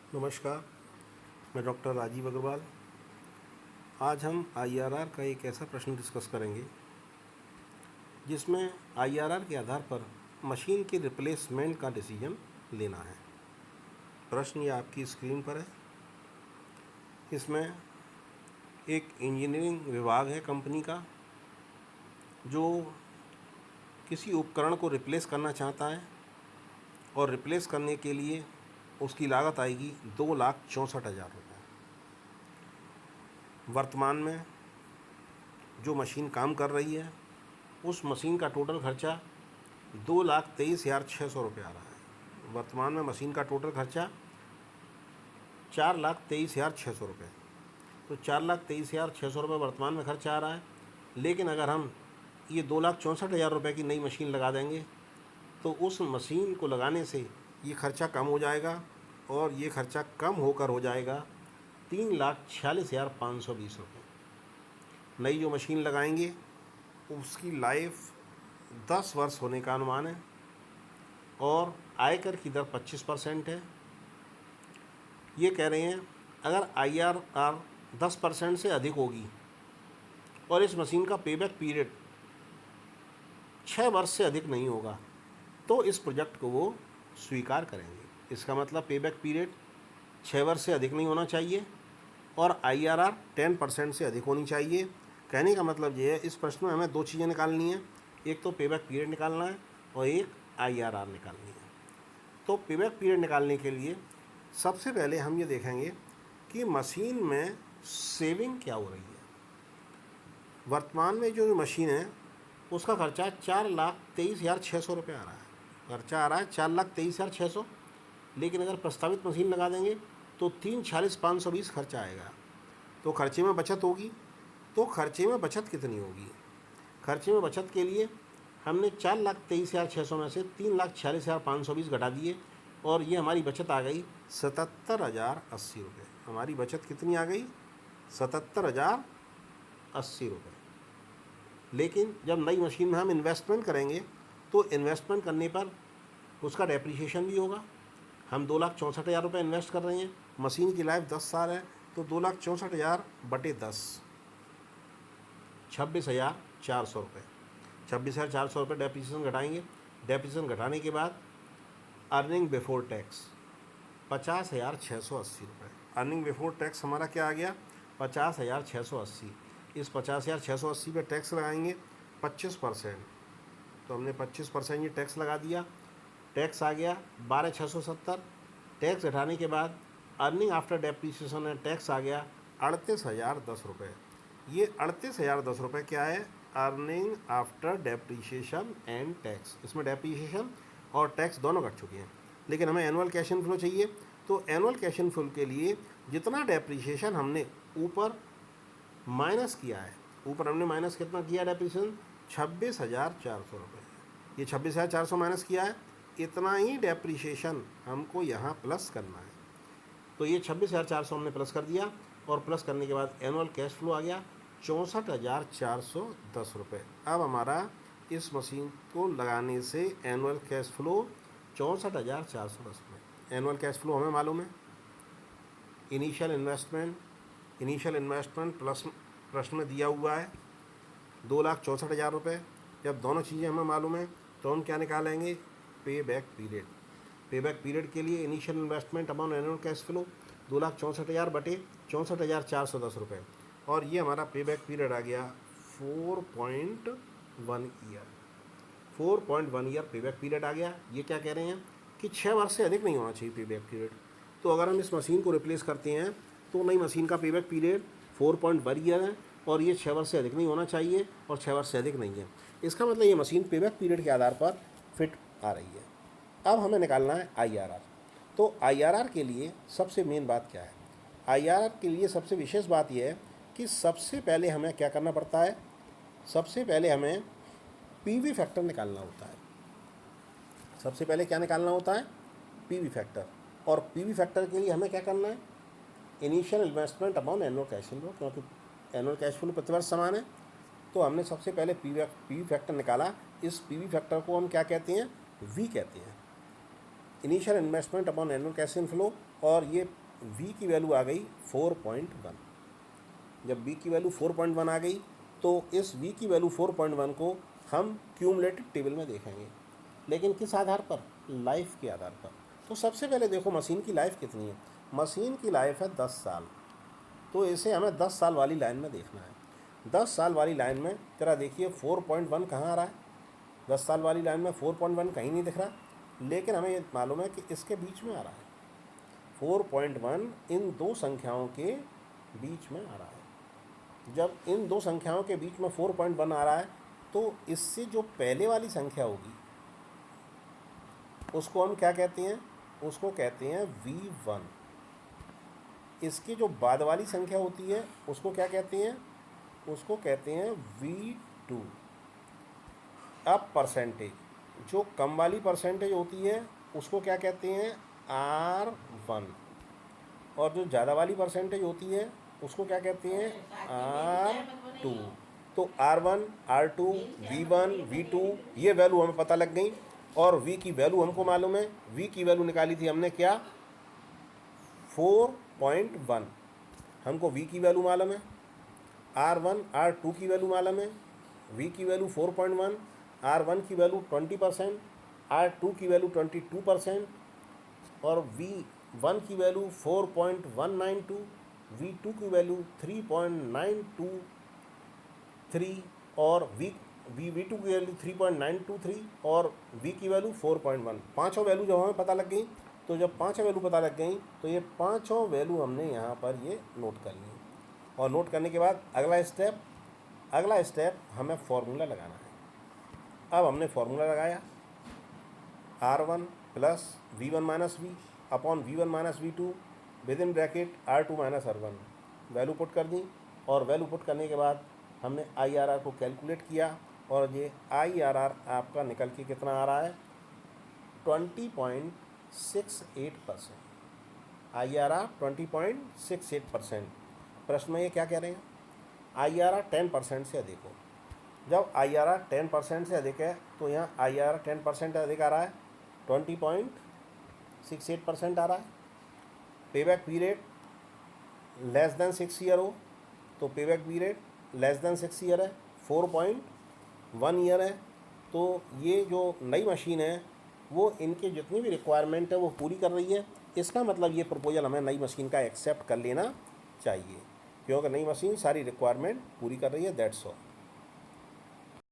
नमस्कार, मैं डॉक्टर राजीव अग्रवाल। आज हम आईआरआर का एक ऐसा प्रश्न डिस्कस करेंगे जिसमें आईआरआर के आधार पर मशीन के रिप्लेसमेंट का डिसीजन लेना है। प्रश्न ये आपकी स्क्रीन पर है। इसमें एक इंजीनियरिंग विभाग है कंपनी का जो किसी उपकरण को रिप्लेस करना चाहता है और रिप्लेस करने के लिए उसकी लागत आएगी 2,64,000 रुपये। वर्तमान में जो मशीन काम कर रही है उस मशीन का टोटल खर्चा 2,23,600 रुपये आ रहा है। वर्तमान में मशीन का टोटल खर्चा 4,23,600 रुपये। तो 4,23,600 रुपये वर्तमान में खर्चा आ रहा है। लेकिन अगर हम ये 2,64,000 रुपये की नई मशीन लगा देंगे तो उस मशीन को लगाने से ये खर्चा कम हो जाएगा और ये खर्चा कम होकर हो जाएगा 3,46,520 रुपये। नई जो मशीन लगाएंगे उसकी लाइफ 10 वर्ष होने का अनुमान है और आयकर की दर 25% है। ये कह रहे हैं अगर आईआरआर 10% से अधिक होगी और इस मशीन का पेबैक पीरियड 6 वर्ष से अधिक नहीं होगा तो इस प्रोजेक्ट को वो स्वीकार करेंगे। इसका मतलब पेबैक पीरियड 6 वर्ष से अधिक नहीं होना चाहिए और आईआरआर 10% से अधिक होनी चाहिए। कहने का मतलब ये है इस प्रश्न में हमें दो चीज़ें निकालनी है, एक तो पेबैक पीरियड निकालना है और एक आईआरआर निकालनी है। तो पेबैक पीरियड निकालने के लिए सबसे पहले हम ये देखेंगे कि मशीन में सेविंग क्या हो रही है। वर्तमान में जो मशीन है उसका खर्चा 4,23,600 रुपये आ रहा है। खर्चा आ रहा है 4,23,600, लेकिन अगर प्रस्तावित मशीन लगा देंगे तो 3,46,520 खर्चा आएगा। तो खर्चे में बचत होगी। तो खर्चे में बचत कितनी होगी? खर्चे में बचत के लिए हमने 4,23,600 में से 3,46,520 घटा दिए और ये हमारी बचत आ गई 77,080 रुपये। हमारी बचत कितनी आ गई? 77,080 रुपये। लेकिन जब नई मशीन में हम इन्वेस्टमेंट करेंगे तो इन्वेस्टमेंट करने पर उसका डेप्रिसिएशन भी होगा। हम 2,64,000 रुपये इन्वेस्ट कर रहे हैं। मशीन की लाइफ 10 साल है तो 2,64,000 बटे 10 26,400 रुपये। 26,400 रुपये डेप्रिसिएशन घटाएंगे। डेप्रिसिएशन घटाने के बाद अर्निंग बिफोर टैक्स 50,680 रुपये। अर्निंग बिफोर टैक्स हमारा क्या आ गया? 50,680। इस 50,680 पे टैक्स लगाएंगे 25%। तो हमने 25% ये टैक्स लगा दिया। टैक्स आ गया 12,670। टैक्स घटाने के बाद earning after depreciation and tax आ गया 38,010 रुपये। ये 38,010 रुपये क्या है? Earning after depreciation and tax. इसमें डेप्रिसिएशन और टैक्स दोनों कट चुके हैं। लेकिन हमें एनुअल कैश इन फ्लो चाहिए। तो एनुअल कैश इन फ्लो के लिए जितना डेप्रिसिएशन हमने ऊपर माइनस किया है, ऊपर हमने माइनस कितना किया डेप्रिसिएशन? 26,400 रुपये। ये 26,400 माइनस किया है, इतना ही डेप्रिसिएशन हमको यहाँ प्लस करना है। तो ये 26,400 हमने प्लस कर दिया और प्लस करने के बाद एनुअल कैश फ्लो आ गया 64,410 रुपये। अब हमारा इस मशीन को लगाने से एनुअल कैश फ्लो 64,410 रुपये। एनुअल कैश फ्लो हमें मालूम है। इनिशियल इन्वेस्टमेंट प्लस प्रश्न में दिया हुआ है 2,64,000 रुपये। जब दोनों चीज़ें हमें मालूम है तो हम क्या निकालेंगे? पे बैक पीरियड। पे बैक पीरियड के लिए initial investment amount annual cash flow 2,64,000 बटे 64,410 रुपये और ये हमारा पे बैक पीरियड आ गया 4.1 ईयर। 4.1 ईयर पे बैक पीरियड आ गया। ये क्या कह रहे हैं कि 6 वर्ष से अधिक नहीं होना चाहिए पे बैक पीरियड। तो अगर हम इस मशीन को रिप्लेस करते हैं तो नई मशीन का पे बैक पीरियड 4.1 ईयर है और ये 6 वर्ष से अधिक नहीं होना चाहिए और 6 वर्ष से अधिक नहीं है। इसका मतलब ये मशीन पे बैक पीरियड के आधार पर फिट आ रही है। अब हमें निकालना है आईआरआर। तो आईआरआर के लिए सबसे मेन बात क्या है? आईआरआर के लिए सबसे विशेष बात यह है कि सबसे पहले हमें क्या करना पड़ता है? सबसे पहले हमें पीवी फैक्टर निकालना होता है। सबसे पहले क्या निकालना होता है? PV factor. और पीवी फैक्टर के लिए हमें क्या करना है? Initial investment amount annual cash flow, क्योंकि एनुअल कैश फ्लो प्रतिवर्ष समान है। तो हमने सबसे पहले पीवी फैक्टर निकाला। इस पीवी फैक्टर को हम क्या कहते हैं? वी कहते हैं। Initial investment upon annual cash inflow, और ये V की वैल्यू आ गई 4.1। जब V की वैल्यू 4.1 आ गई तो इस V की वैल्यू 4.1 को हम क्यूमुलेटेड टेबल में देखेंगे, लेकिन किस आधार पर? लाइफ के आधार पर। तो सबसे पहले देखो मशीन की लाइफ कितनी है। मशीन की लाइफ है 10 साल, तो इसे हमें 10 साल वाली लाइन में देखना है। 10 साल वाली लाइन में तेरा देखिए 4.1 कहाँ आ रहा है? 10 साल वाली लाइन में 4.1 कहीं नहीं दिख रहा, लेकिन हमें ये मालूम है कि इसके बीच में आ रहा है। 4.1 इन दो संख्याओं के बीच में आ रहा है। जब इन दो संख्याओं के बीच में 4.1 आ रहा है तो इससे जो पहले वाली संख्या होगी उसको हम क्या कहते हैं? उसको कहते हैं V1। इसकी जो बाद वाली संख्या होती है उसको क्या कहते हैं? उसको कहते हैं V2। अब परसेंटेज, जो कम वाली परसेंटेज होती है उसको क्या कहते हैं? R1। और जो ज़्यादा वाली परसेंटेज होती है उसको क्या कहते हैं? R2। तो R1, R2, V1, V2 ये वैल्यू हमें पता लग गई, और V की वैल्यू हमको मालूम है। V की वैल्यू निकाली थी हमने क्या? 4.1। हमको V की वैल्यू मालूम है, R1, R2 की वैल्यू मालूम है, V की वैल्यू 4.1, R1 की वैल्यू 20%, R2 की वैल्यू 22%, और V1 की वैल्यू 4.192, V2 की वैल्यू 3.923, और V2 की वैल्यू 3.923, और V की वैल्यू 4.1। पाँचों वैल्यू जब हमें पता लग गई, तो जब पाँचों वैल्यू पता लग गई तो ये पाँचों वैल्यू हमने यहाँ पर ये नोट कर ली। और नोट करने के बाद अगला स्टेप हमें फॉर्मूला लगाना है। अब हमने फॉर्मूला लगाया, R1 plus V1 minus V upon V1 minus V2 with in bracket R2 minus R1, value put कर दी। और वैल्यू पुट करने के बाद हमने IRR को कैलकुलेट किया, और ये IRR आपका निकल के कितना आ रहा है? 20.68%। IRR 20.68%। प्रश्न में ये क्या कह रहे हैं? IRR 10% से अधिक हो। जब IRR 10% से अधिक है तो यहाँ IRR 10% अधिक आ रहा है, 20.68% आ रहा है। Payback period less than 6 year हो तो payback period less than 6 year है, 4.1 ईयर है। तो ये जो नई मशीन है वो इनके जितनी भी रिक्वायरमेंट है वो पूरी कर रही है। इसका मतलब ये प्रपोजल हमें नई मशीन का एक्सेप्ट कर लेना चाहिए, क्योंकि नई मशीन सारी रिक्वायरमेंट पूरी कर रही है। That's all.